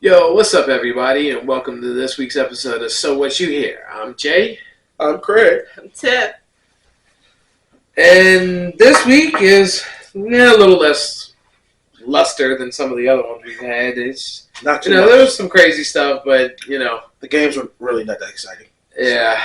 Yo, what's up, everybody, and welcome to this week's episode of So What You Hear. I'm Jay. I'm Craig. I'm Tip. And this week is a little less luster than some of the other ones we've had. It's Not too much. there was some crazy stuff, but The games were really not that exciting. yeah.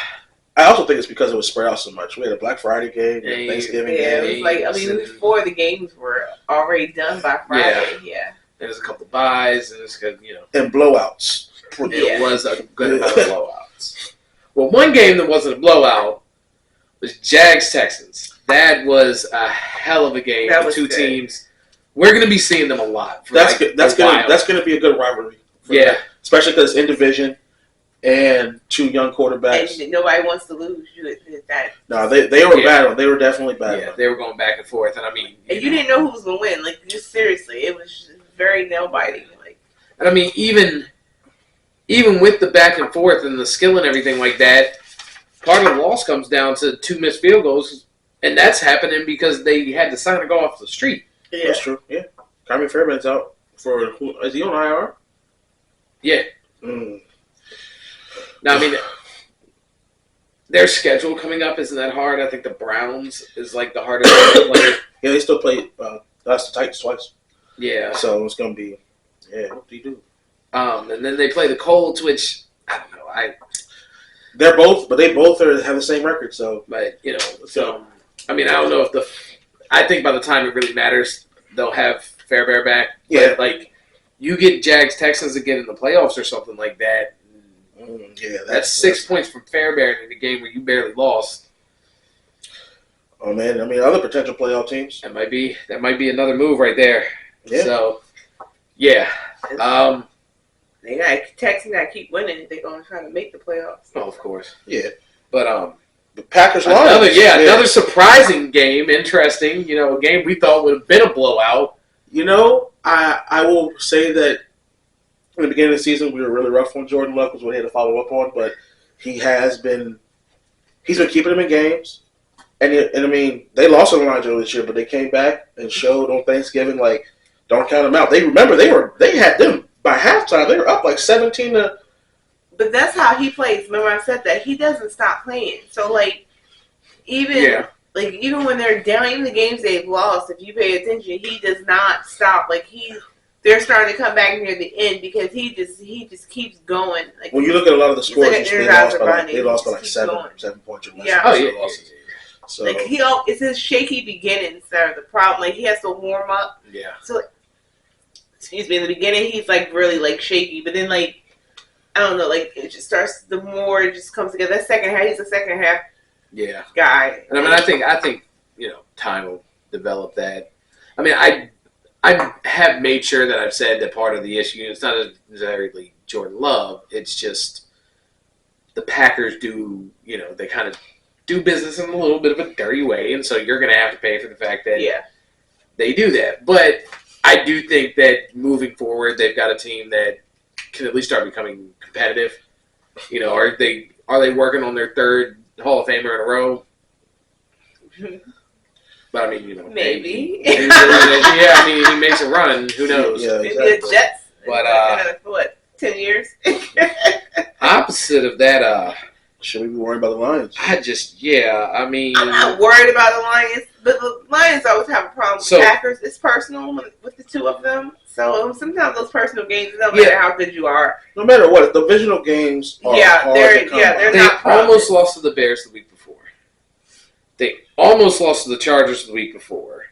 I also think it's because it was spread out so much. We had a Black Friday game, Yeah, Thanksgiving Yeah, game. it was like, before the games were already done by Friday. Yeah. There's a couple buys, and it's good, And blowouts. It was a good amount of blowouts. Well, one game that wasn't a blowout was Jags-Texans. That was a hell of a game. That The was two good. teams. We're going to be seeing them a lot. That's good. That's going to be a good rivalry. Yeah. Especially because it's in division and two young quarterbacks. And nobody wants to lose. That. No, they were battling. They were definitely battling. Yeah, they were going back and forth, and I mean, And you didn't know who was going to win. Like, just seriously, it was just very nail-biting. Like, and I mean, even with the back and forth and the skill and everything like that, part of the loss comes down to 2 missed field goals, and that's happening because they had to sign to go off the street. yeah. That's true. Yeah. Kyrie Fairbank's out for is he on IR? Yeah. Mm. Now, I mean, their schedule coming up isn't that hard. I think the Browns is like the hardest one to play. Yeah, they still play that's the Titans twice. Yeah. So it's gonna be what do you do? And then they play the Colts, which I don't know. They both have the same record, so So I mean, I don't know if I think by the time it really matters, they'll have Fairbairn back. Yeah. But, like, you get Jags Texans again in the playoffs or something like that. That's 6 points from Fairbairn in a game where you barely lost. Oh man, I mean other potential playoff teams. That might be another move right there. Yeah. So yeah. They got Texans got to keep winning if they're going to try to make the playoffs. Oh, of course. Yeah. But The Packers another surprising game, interesting. A game we thought would have been a blowout. I will say that in the beginning of the season we were really rough on Jordan Love because we had to follow up on, but he's been keeping them in games. And I mean, they lost on Elijah this year, but they came back and showed on Thanksgiving, like, don't count them out. They had them by halftime. They were up like 17 to. But that's how he plays. Remember I said that he doesn't stop playing. So like, even when they're down, even the games they've lost, if you pay attention, he does not stop. Like they're starting to come back near the end because he just keeps going. Like When you look at a lot of the scores, like they lost by like 7 points or less. Yeah. Oh yeah. So like it's his shaky beginnings that are the problem. Like he has to warm up. Yeah. So, excuse me. In the beginning, he's like really like shaky, but then like I don't know, like it just starts. The more it just comes together. That second half, he's a second half guy. And I mean, I think time will develop that. I mean, I have made sure that I've said that part of the issue is not necessarily Jordan Love. It's just the Packers do they kind of do business in a little bit of a dirty way, and so you're going to have to pay for the fact that they do that. But I do think that moving forward, they've got a team that can at least start becoming competitive. Are they working on their third Hall of Famer in a row? But I mean, maybe. I mean, he makes a run. Who knows? Yeah, Maybe the Jets. But what? 10 years. Opposite of that, should we be worried about the Lions? I mean, I'm not worried about the Lions, but the Lions always have a problem with Packers. It's personal with the two of them. So sometimes those personal games, no matter how good you are. No matter what, divisional games are hard to come by. They almost lost to the Bears the week before. They almost lost to the Chargers the week before.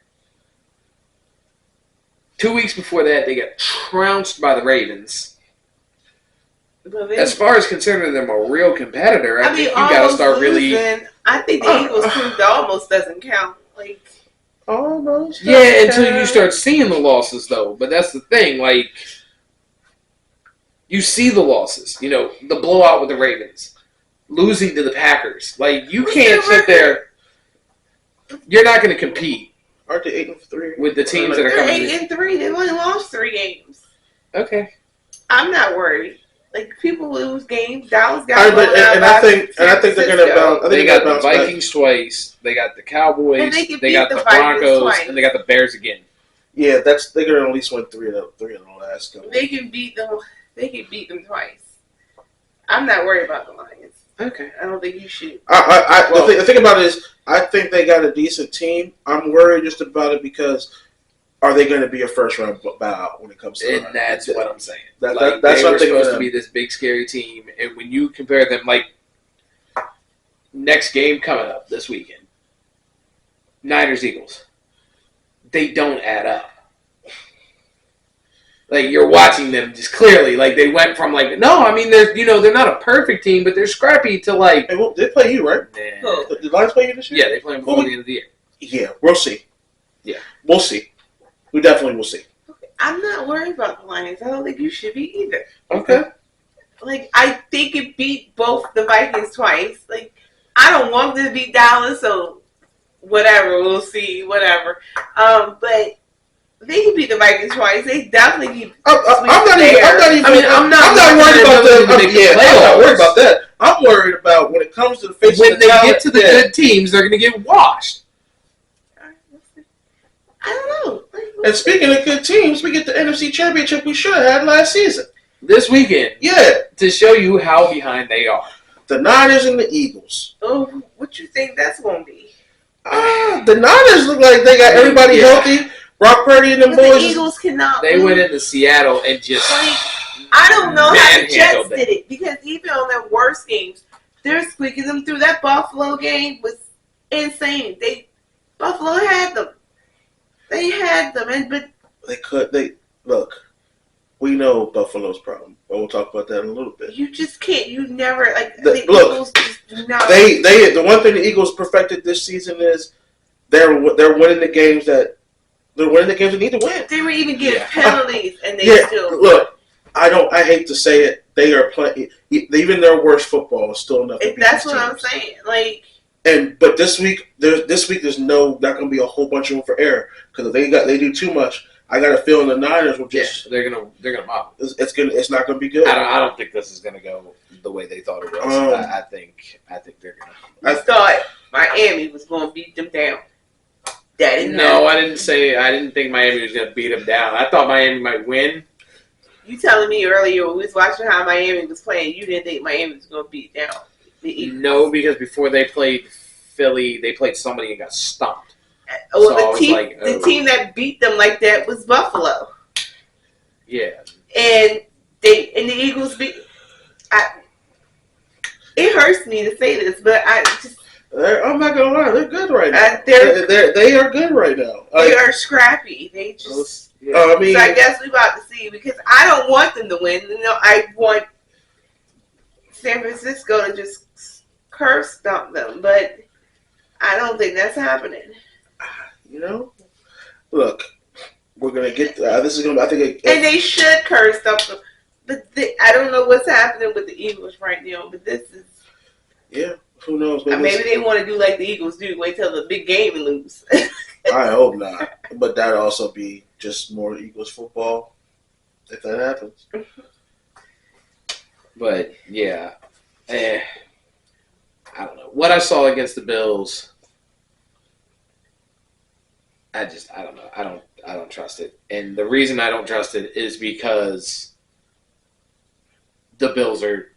2 weeks before that, they got trounced by the Ravens. As far as considering them a real competitor, I think you got to start really. I think the Eagles proved almost doesn't count. Like almost. Yeah, until you start seeing the losses, though. But that's the thing. Like, you see the losses. The blowout with the Ravens, losing to the Packers. Like, you can't sit there. You're not going to compete. Aren't they 8-3 with the teams that are coming? They're 8-3. They've only lost 3 games. Okay. I'm not worried. Like, people lose games. Dallas got I think they're going to bounce. They got the Vikings twice. They got the Cowboys. They got the Broncos, and they got the Bears again. Yeah, they're going to at least win three of the last couple. They can beat them. They could beat them twice. I'm not worried about the Lions. Okay. I don't think you should. The thing about it is, I think they got a decent team. I'm worried just about it because are they going to be a first-round buyout when it comes to And that's what I'm saying. That's they were something supposed to be this big, scary team. And when you compare them, like, next game coming up this weekend, Niners-Eagles, they don't add up. Like, you're watching them just clearly. Like, they went from, like, no, I mean, they're not a perfect team, but they're scrappy to, like... Hey, well, they play you, right? Nah. Did the Lions play you this year? Yeah, they play them before the end of the year. Yeah, we'll see. Yeah. We'll see. We definitely will see. I'm not worried about the Lions. I don't think you should be either. Okay. Like, I think it beat both the Vikings twice. Like, I don't want them to beat Dallas, so whatever. We'll see. Whatever. But... they can beat the Vikings twice. They definitely keep. I'm not worried about that. I'm worried about when it comes to the face when of the they talent, get to the good teams, they're going to get washed. I don't know. And speaking of good teams, we get the NFC Championship we should have had last season. This weekend. Yeah. To show you how behind they are. The Niners and the Eagles. Oh, what you think that's going to be? The Niners look like they got everybody healthy. Brock Purdy and them But boys. the Eagles cannot. They went into Seattle and just. I don't know how the Jets manhandled did it because even on their worst games, they're squeaking them through. That Buffalo game was insane. Buffalo had them. They had them, They look. We know Buffalo's problem, but we'll talk about that in a little bit. you just can't. You never Look, Eagles just do not. The one thing the Eagles perfected this season is they're winning the games that. They're winning the games they need to win. They were even getting penalties, and they still. Look, I hate to say it. They are playing. Even their worst football is still enough. That's what I'm saying. Like. But this week there's not going to be a whole bunch of room for error because if they do too much, I got a feeling the Niners will just. They're gonna mob. It's not going to be good. I don't think this is gonna go the way they thought it was. I think they're gonna. I thought Miami was going to beat them down. I didn't think Miami was going to beat them down. I thought Miami might win. You telling me earlier when we was watching how Miami was playing, you didn't think Miami was going to beat down the Eagles? No, because before they played Philly, they played somebody and got stomped. Well, the team that beat them like that was Buffalo. Yeah. And the Eagles beat. It hurts me to say this, but I'm not gonna lie, they're good right now. They are good right now. They are scrappy. They just. Yeah. So I guess we about to see because I don't want them to win. I want San Francisco to just curve stomp them, but I don't think that's happening. Look, we're gonna get. This is gonna. I think. And they should curve stomp them, but I don't know what's happening with the Eagles right now. But this is. Yeah. Who knows? Maybe they want to do like the Eagles do, wait till the big game and lose. I hope not. But that'd also be just more Eagles football if that happens. But yeah, I don't know what I saw against the Bills. I don't know. I don't trust it, and the reason I don't trust it is because the Bills they're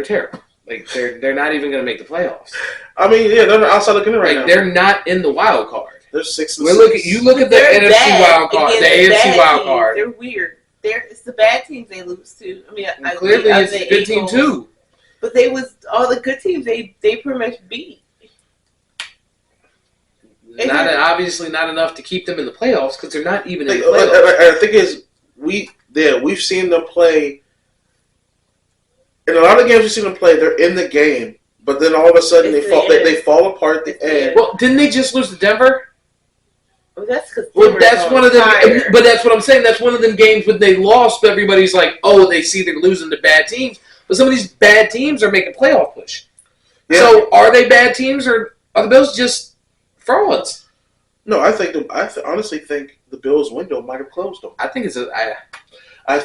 terrible. Like they're not even going to make the playoffs. I mean, yeah, they're outside looking in right now. They're not in the wild card. They're 6-6. You look at the NFC wild card, the AFC wild card. They're weird. It's the bad teams they lose to. I mean, clearly it's a good team too. But they was all the good teams they pretty much beat. Obviously not enough to keep them in the playoffs because they're not even in the playoffs. I think we've seen them play. In a lot of games we've seen them play, they're in the game, but then all of a sudden they fall apart at the end. Well, didn't they just lose to Denver? Well, that's because that's one of them. But that's what I'm saying. That's one of them games when they lost. But everybody's like, "Oh, they see they're losing to bad teams." But some of these bad teams are making playoff push. Yeah. So are they bad teams or are the Bills just frauds? No, I honestly think the Bills' window might have closed them. I think I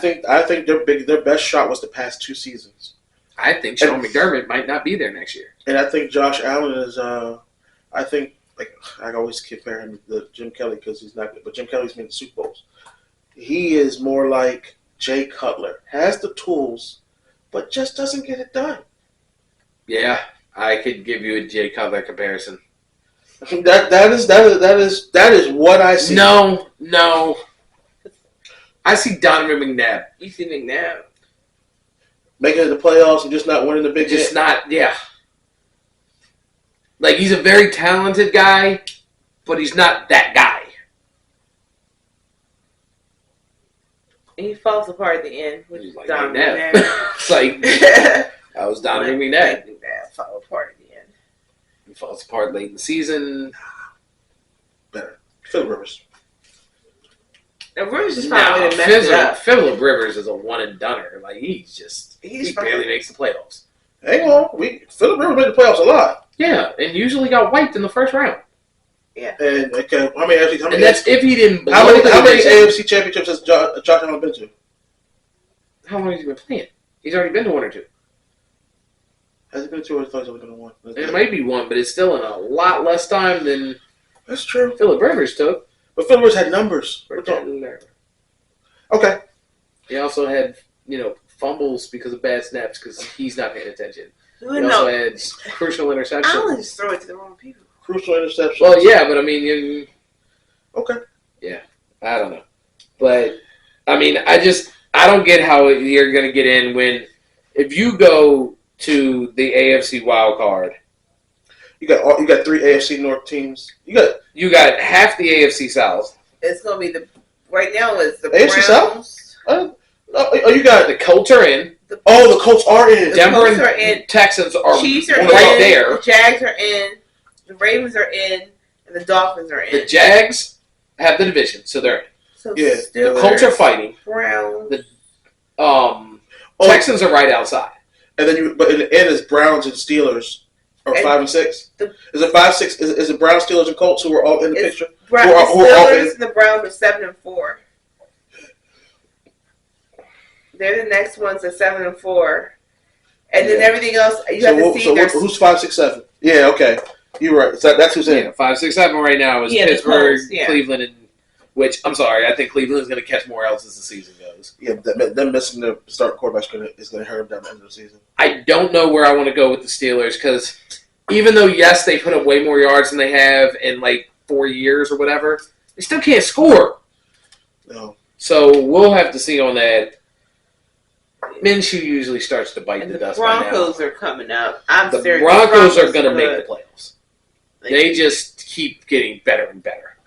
think their best shot was the past 2 seasons. I think Sean McDermott might not be there next year. And I think Josh Allen is. I think I always compare him to Jim Kelly because he's not good, but Jim Kelly's made the Super Bowls. He is more like Jay Cutler has the tools, but just doesn't get it done. Yeah, I could give you a Jay Cutler comparison. That is what I see. No. I see Donovan McNabb. You see McNabb Making it to the playoffs and just not winning the big Just game. not, yeah. Like, he's a very talented guy, but he's not that guy. and he falls apart at the end with He's like Donovan McNabb. McNabb. It's like, that was Donovan McNabb. McNabb fell apart at the end. He falls apart late in the season. Better. Philip Rivers. And Rivers just found a way to mess it up. Phillip Rivers is a one and doneer. Like, he He's barely makes the playoffs. Hang on. Philip Rivers made the playoffs a lot. Yeah, and usually got wiped in the first round. Yeah. And okay, how many And that's if he didn't blow how many the division. AFC championships has Josh Allen been to? How long has he been playing? He's already been to one or two. Has he been to or has he only been to one? It might be one, but it's still in a lot less time than That's true. Phillip Rivers took. But Philip Rivers had numbers. Okay. He also had, fumbles because of bad snaps because he's not paying attention. He Well, also no, had crucial interceptions. Allen just throw it to the wrong people. Crucial interceptions. Well, yeah, but I mean, Okay. I don't know. But, I mean, I don't get how you're going to get in when, if you go to the AFC Wildcard, You got 3 AFC North teams. you got half the AFC South. It's gonna be right now. It's the AFC Browns. You got The Colts are in. the Colts are in. Denver Colts are in. and Texans are Chiefs are right in. there. The Jags are in. The Ravens are in. And the Dolphins are in. The Jags have the division, so they're in. So Yeah, still The Colts are fighting. Browns. Texans are right outside. And then but in the end, it's Browns and Steelers are And 5 and 6. the- Is it 5-6? Is it Browns, Steelers, and Colts who are all in the It's picture? The who are all Steelers in? and the Browns are 7-4. They're the next ones at 7-4, and then Yeah. everything else you have to see. So who's 5, 6, 7? Yeah, okay, you're right. So that's who's in. Yeah, 5, 6, 7 right now is Yeah, the Pittsburgh, Colts, yeah. Cleveland, and which I'm sorry, I think Cleveland is going to catch more L's as the season goes. Yeah, them missing the starting quarterback is going to hurt them down the end of the season. I don't know where I want to go with the Steelers because even though yes they put up way more yards than they have in like 4 years or whatever, they still can't score. No. So we'll have to see on that. Minshew usually starts to bite And the the dust by now. Broncos are coming up. I'm The serious. Broncos are going to good. make the playoffs. They just keep getting better and better.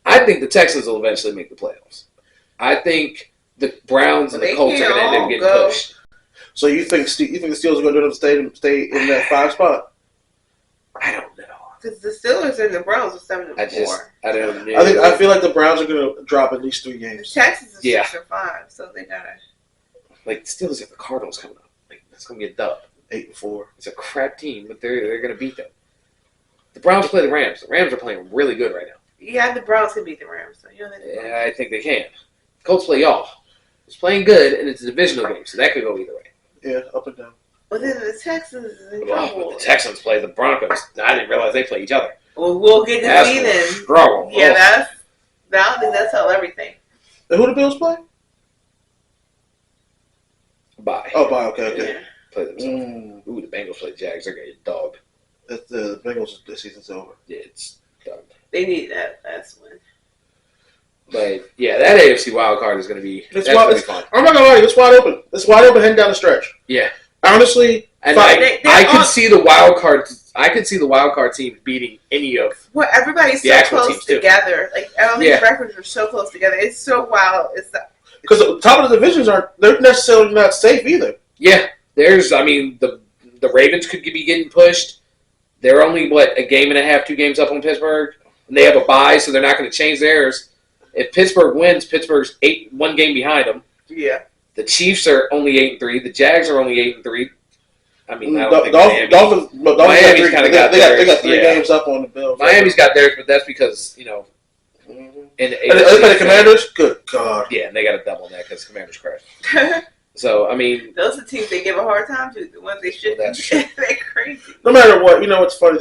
I think the Texans will eventually make the playoffs. I think the Browns and the They Colts are can't going to end up all getting go. pushed. So you think the Steelers are going to stay in that 5 spot? I don't know. Because the Steelers and the Browns are 7-4. I don't know. I feel like the Browns are going to drop at least 3 The games. Texans are Yeah. 6-5, so they gotta. Like the Steelers have the Cardinals coming up. Like that's going to be a dub. 8-4. It's a crap team, but they're going to beat them. The Browns play the Rams. The Rams are playing really good right now. Yeah, the Browns can beat the Rams. So Yeah, I think they can. Colts play y'all. It's playing good, and it's a divisional game, so that could go either way. Yeah, up and down. But then the Texans is in Well, trouble. the Texans play the Broncos. I didn't realize they play each other. Well, we'll get to That's see a then. struggle. Yeah, Oh. I think that's all everything. And who the Bills play? Bye. Oh, bye. Okay. Yeah. Play themselves. Ooh, the Bengals play the Jags. They're going to get dogged. The Bengals, the season's over. Yeah, it's done. They need that. That's when. But, yeah, that AFC wild card is going to be, It's that's going to be fun. I'm not going to lie, it's wide open. It's wide open heading down the stretch. Yeah. Honestly, And fine. I could see the wild card. I could see the wild card team beating any of. Well, everybody's The so actual close teams, too. together. Like all these Yeah. records are so close together. It's so wild. Because the top of the divisions they're necessarily not safe either. Yeah, the Ravens could be getting pushed. They're only, a game and a half, 2 games up on Pittsburgh. And they have a bye, so they're not going to change theirs. If Pittsburgh wins, Pittsburgh's 1 game behind them. Yeah. The Chiefs are only 8-3. The Jags are only 8-3. I mean, I don't think Dolphins Miami's kinda got they got theirs, 3 yeah. games up on the Bills. Miami's got theirs, but that's because, Mm-hmm. in the And they play the Commanders? Good God. Yeah, and they got a double that because Commanders crashed. So, I mean, Those are teams they give a hard time to. The ones they should. Well, that's true. They're crazy. No matter what, you know what's funny?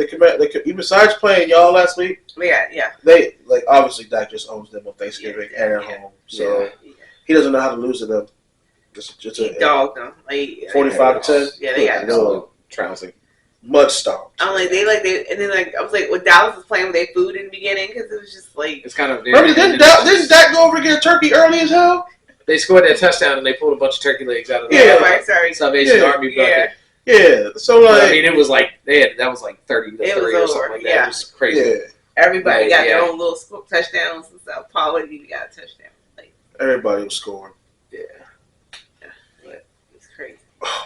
Besides playing y'all last week, Yeah. they obviously Dak just owns them on Thanksgiving and at home. So Yeah. he doesn't know how to lose to them. Just he dogged them. Like 45-10. Yeah, they got dogged. trouncing. Mud stomped. I'm like and then I was like, when Dallas was playing with their food in the beginning, because it was just like It's kind of. Remember, didn't Dak go over and get a turkey early as hell? They scored that touchdown and they pulled a bunch of turkey legs out of the Salvation Army bucket. Yeah. So like, I mean, it was like that was like 30-3 or something like that. Yeah. It was crazy. Yeah. Everybody got their own little touchdowns and stuff. Paul even got a touchdown. Like everybody was scoring. Yeah. It's crazy.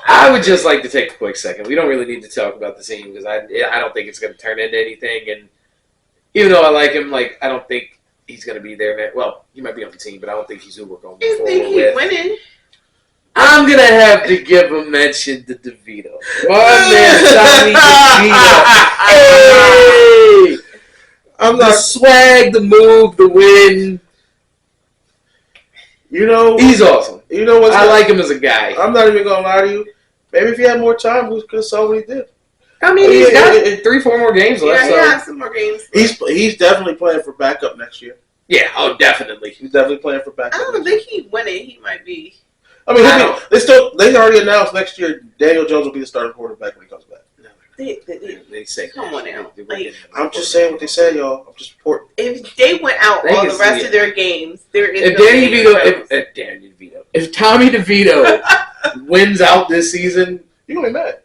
I would just like to take a quick second. We don't really need to talk about the team because I don't think it's going to turn into anything. And even though I like him, like I don't think he's going to be there. Well, he might be on the team, but I don't think he's who we're going I think he's winning. I'm going to have to give a mention to DeVito. My man, Tommy DeVito. Hey! The swag, the move, the win. You know, he's awesome. You know what? I like him as a guy. I'm not even going to lie to you. Maybe if he had more time, we could have saw what he did. I mean, he's got 3-4 more games left. Yeah, he has some more games left. He's definitely playing for backup next year. Yeah, definitely. He's definitely playing for backup. I don't think he win it. He might be. I mean, they already announced next year Daniel Jones will be the starting quarterback when he comes back. They say, come on now. I'm just saying what they said, y'all. I'm just reporting. If they went out all the rest of their games, there is if Tommy DeVito wins out this season, you gonna be mad.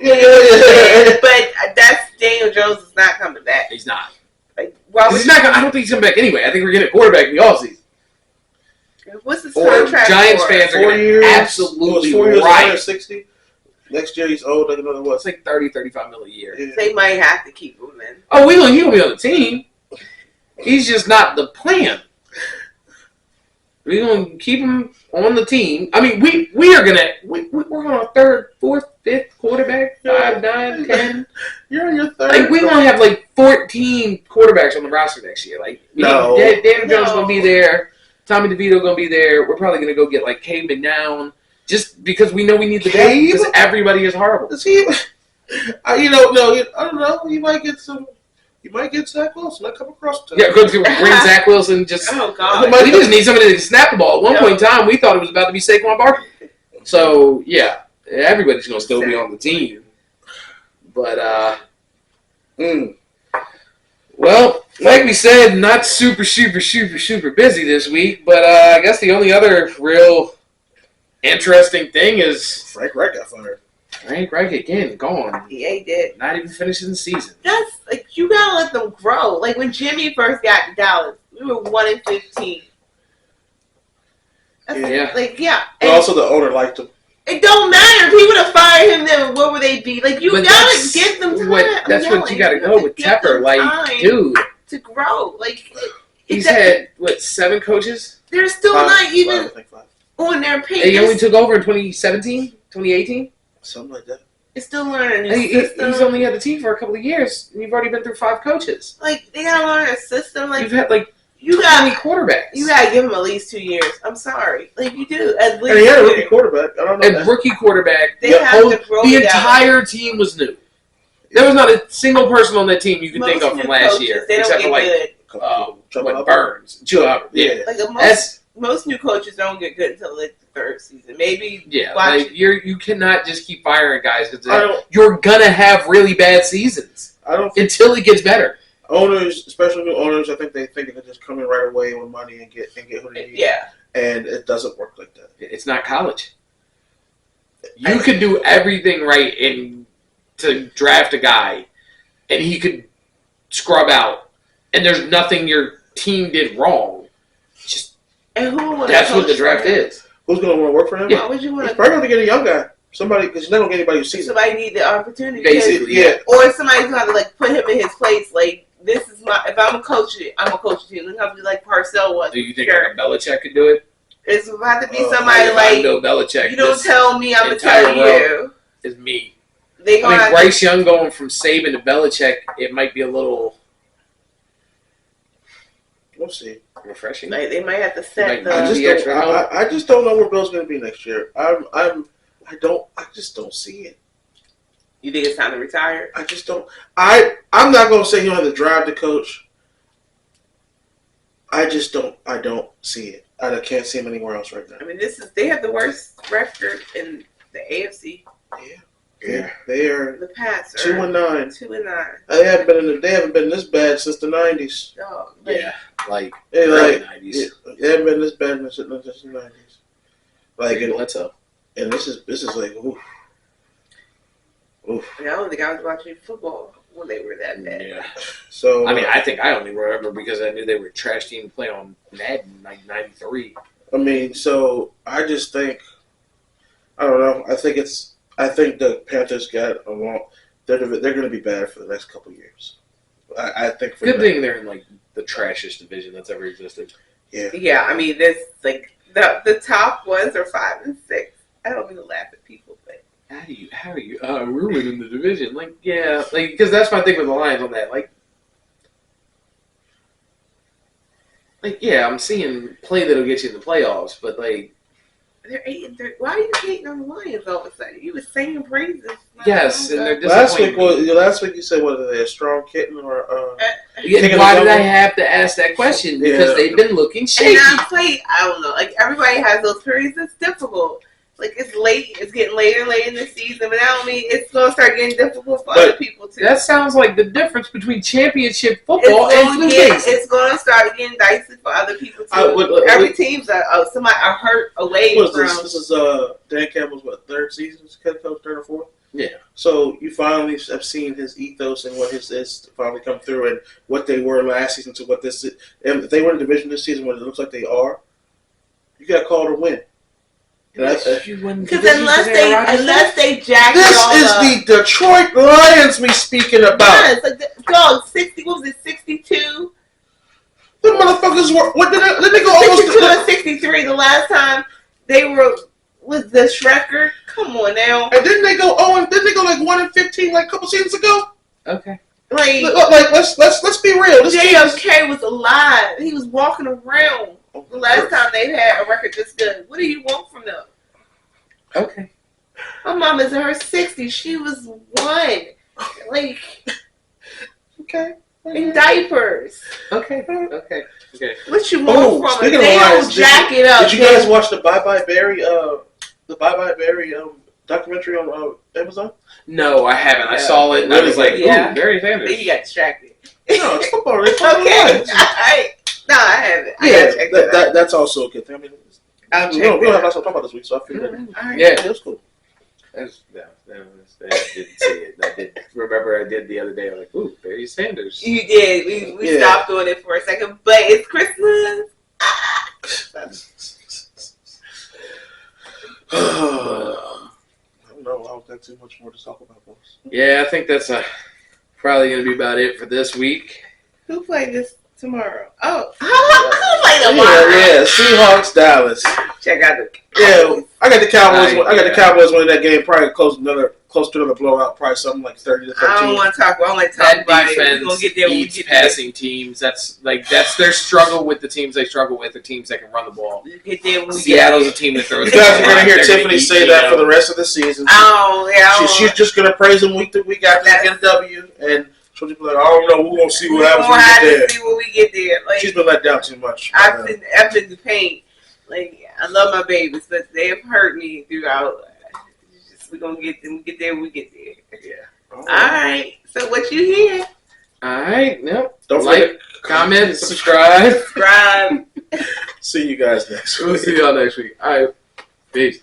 Yeah. But that's Daniel Jones is not coming back. He's not. Like, he's not. I don't think he's coming back anyway. I think we're getting a quarterback in the offseason. What's his contract? Giants for? fans are going to absolutely 4 years, right. 60. Next year he's old. I don't know what. It's like $30-35 million a year. Yeah. They might have to keep him in. Oh, he'll be on the team. He's just not the plan. We're going to keep him on the team. I mean, we're on our third, fourth, fifth quarterback, 5, 9, 10. You're on your third. Like we're going to have like 14 quarterbacks on the roster next year. Like Daniel Jones going to be there. Tommy DeVito going to be there. We're probably going to go get like Cade McNown. Just because we know we need the depth, because everybody is horrible. Is he? I don't know. You might get some. You might get Zach Wilson. I come across. Yeah, go to bring Zach Wilson. Just oh god, we just need somebody to snap the ball. At one point in time, we thought it was about to be Saquon Barkley. So yeah, everybody's gonna still be on the team. But well, like we said, not super busy this week. But I guess the only other real interesting thing is Frank Reich got fired. Frank Reich again, gone. Yeah, he did. Not even finishing the season. That's like you gotta let them grow. Like when Jimmy first got to Dallas, we were 1-15. Yeah. But also the owner liked him. It don't matter if he would have fired him. Then what would they be? Like you gotta give them time. That's what you gotta go with Tepper. Like, dude, to grow. Like he's had 7 coaches. They're still not even on their pace. He only took over in 2017, 2018. Something like that. It's still learning. He's only had the team for a couple of years, and you've already been through 5 coaches. Like they gotta learn a system. Like you've had like you got quarterbacks. You gotta give him at least 2 years. I'm sorry, like you do at least. And he had a rookie quarterback. I don't know. And rookie quarterback. They have to grow the entire team was new. There was not a single person on that team you could think of from last year, except for like Burns, Joe Hubbard. Yeah, like most new coaches don't get good until like the 3rd season. Maybe you cannot just keep firing guys because you're gonna have really bad seasons. Until it gets better. Owners, especially new owners, I think they think they can just come in right away with money and get who they need. Yeah, and it doesn't work like that. It's not college. You could do everything right to draft a guy, and he could scrub out, and there's nothing your team did wrong. That's what the draft is. Who's going to want to work for him? Yeah. Why would you want to? He's probably going to get a young guy. Somebody, because you're not going to get anybody who sees it. Somebody need the opportunity. Basically, yeah. Or somebody's going to like put him in his place. Like, this is if I'm a coach, I'm a coach team. It's going to be like Parcells was. Do you think like a Belichick could do it? It's about to be somebody like, no Belichick. You don't tell me, I'm going to tell you. Is me. Bryce Young going from Saban to Belichick, it might be a little... We'll see. Refreshing. Like, they might have to set I just don't know where Bill's going to be next year. I just don't see it. You think it's time to retire? I just don't. I'm not going to say he don't have the drive to coach. I don't see it. I can't see him anywhere else right now. I mean, they have the worst record in the AFC. Yeah, they are. The Pats are 2-9. 2-9. They haven't been this bad since the 90s. Oh, like early 90s. They haven't been this bad since the 90s. Like, and this is like, oof. I don't think I was watching football when they were that bad. Yeah. So I mean, I think I only remember because I knew they were a trash team to play on Madden like '93. I mean, so I just think, I don't know. I think the Panthers got along. They're going to be bad for the next couple of years. I think. Good thing they're in like the trashiest division that's ever existed. Yeah. Yeah, I mean, this like the top ones are 5 and 6. I don't mean to laugh at people, but how are you we're winning the division? Like, yeah, like because that's my thing with the Lions on that. Like yeah, I'm seeing play that'll get you in the playoffs, but like they're 8 and 3. Why are you hating on the Lions all of a sudden? You were singing praises. yes, and they're last disappointing. week you said, what are they, a strong kitten or? Why did I have to ask that question? Because they've been looking shaky. And I don't know. Like everybody has those periods. It's difficult. Like it's late. It's getting later and later in the season, but I don't mean it's going to start getting difficult for other people too. That sounds like the difference between championship football and flu games. It's going to start getting dicey for other people too. Every team's somebody are hurt away from. This is Dan Campbell's third season as head coach, third or fourth. Yeah. So you finally have seen his ethos and what his is finally come through, and what they were last season to what this is. And if they win a division this season, what it looks like they are, you got called to win. Because unless they jack this it all is up. The Detroit Lions we speaking about. Yes, like dog 60. What was it? 62. The motherfuckers were. What did they go almost 62 and 63. The last time they were with the Shrekker. Come on now. And didn't they go 1-15 like a couple seasons ago? Okay. Like let's be real. JFK was alive. He was walking around. The last time they had a record this good. What do you want from them? Okay. My mom is in her 60s. She was 1. Like, okay. In diapers. Okay. What you want from them? Speaking They of Lions, don't jack it up. Did you guys watch the Bye Bye Barry documentary on Amazon? No, I haven't. I saw it and I was like, ooh, Barry Sanders. Then you got distracted. No, it's football. It's okay. No, I haven't. Yeah, that's also a good thing. I mean, we don't have lots to talk about this week, so I figured yeah, it was cool. I didn't see it. I did remember I did the other day. I was like, ooh, Barry Sanders. You did. We stopped doing it for a second, but it's Christmas. I don't know. I don't got too much more to talk about, boys. Yeah, I think that's probably going to be about it for this week. Who played this tomorrow? Oh, who played tomorrow? Yeah, Seahawks, Dallas. Check out the. Yeah, I got the Cowboys. I got the Cowboys winning that game. Probably close to another blowout. Probably something like 30-13. I don't want to talk. I don't like that about defense it. We're gonna get there when we eats get passing teams. That's their struggle with the teams they struggle with. The teams that can run the ball. We'll get there when we Seattle's a team that throws. You guys are gonna hear Tiffany say that for the rest of the season. She's just gonna praise them week to week after the W, and she'll just be like, I don't know. We're gonna see what happens when we get there. Like, she's been let down too much. I've been the pain. Like, I love my babies, but they have hurt me throughout. We're gonna get them. Get there when we get there. Yeah. All right. So what you hear? All right. Nope. Don't like, comment, subscribe. Subscribe. See you guys next week. We'll see y'all next week. All right. Peace.